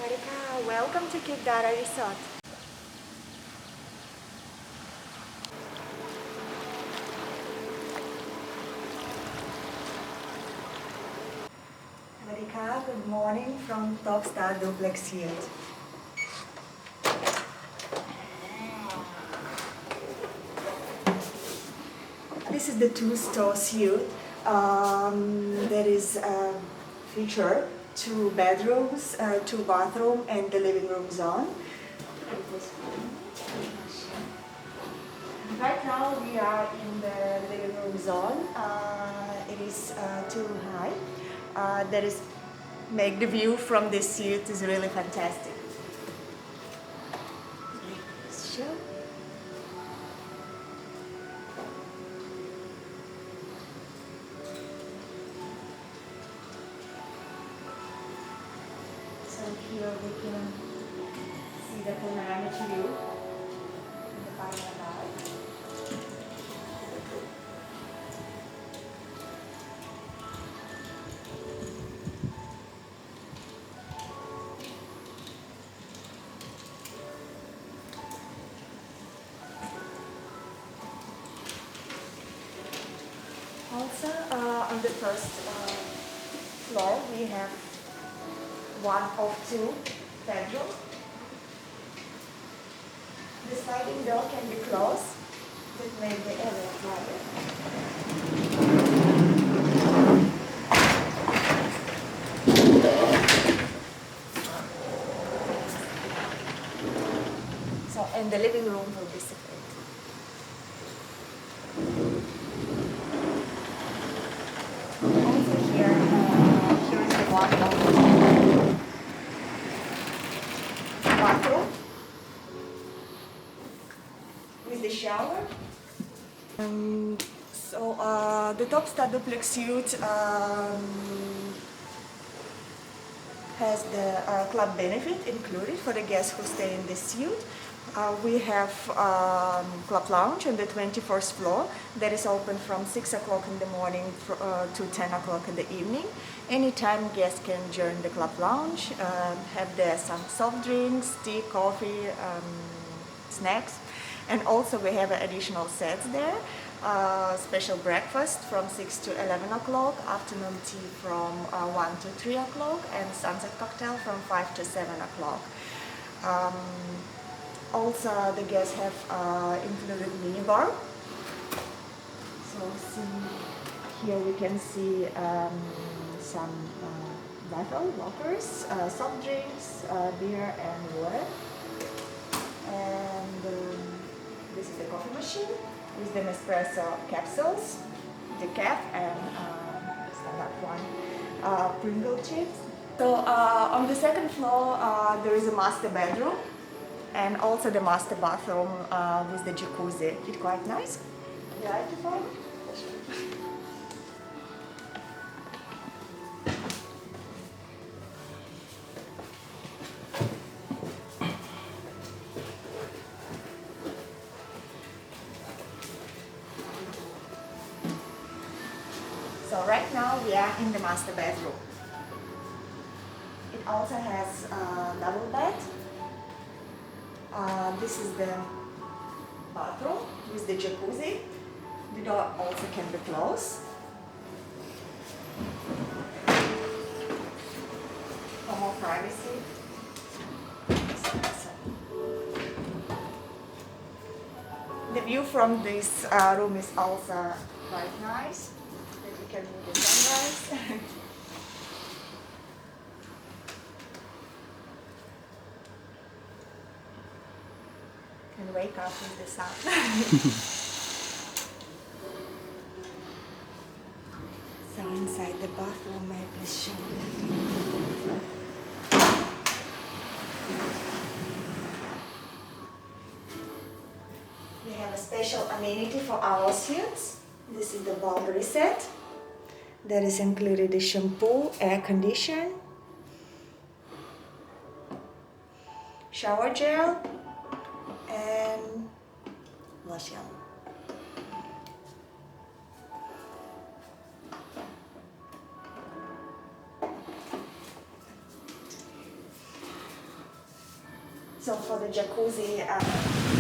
วัสดีค่ะ Welcome to Kid Dara Resort สวัสดีค่ะ Good morning from Top Star Duplex Suite. This is the two-store suite. There is feature 2 bedrooms, 2 bathrooms, and the living room zone. Right now we are in the living room zone. It is too high. That is make the view from this suite is really fantastic. Sure. So here we can see the panoramic view in the Pattaya. Also, on the first floor, we have 1 of 2 bedrooms. The sliding door can be closed. That make the area wider. So, and the living room will be separate. Also here, here is the one of bathroom with the shower. The Top Star Duplex Suite has the club benefit included for the guests who stay in this suite. We have club lounge on the 21st floor that is open from 6 o'clock in the morning to 10 o'clock in the evening. Anytime guests can join the club lounge, have there some soft drinks, tea, coffee, snacks. And also we have additional sets there. Special breakfast from 6 to 11 o'clock, afternoon tea from 1 to 3 o'clock, and sunset cocktail from 5 to 7 o'clock. Also, the guests have included minibar. So here we can see some lockers, soft drinks, beer and water. And this is the coffee machine with the Nespresso capsules, decaf, and that one, Pringle chips. So on the second floor, there is a master bedroom. And also the master bathroom with the jacuzzi. It's quite nice. You like it, Paul? So right now we are in the master bedroom. It also has a double bed. This is the bathroom with the jacuzzi. The door also can be closed. For more privacy. The view from this room is also quite nice. That you can view the sunrise. And wake up with the sun. So inside the bathroom, may I please show you? We have a special amenity for our suites. This is the laundry set. That is included the shampoo, air condition, shower gel, and lotion. So for the jacuzzi,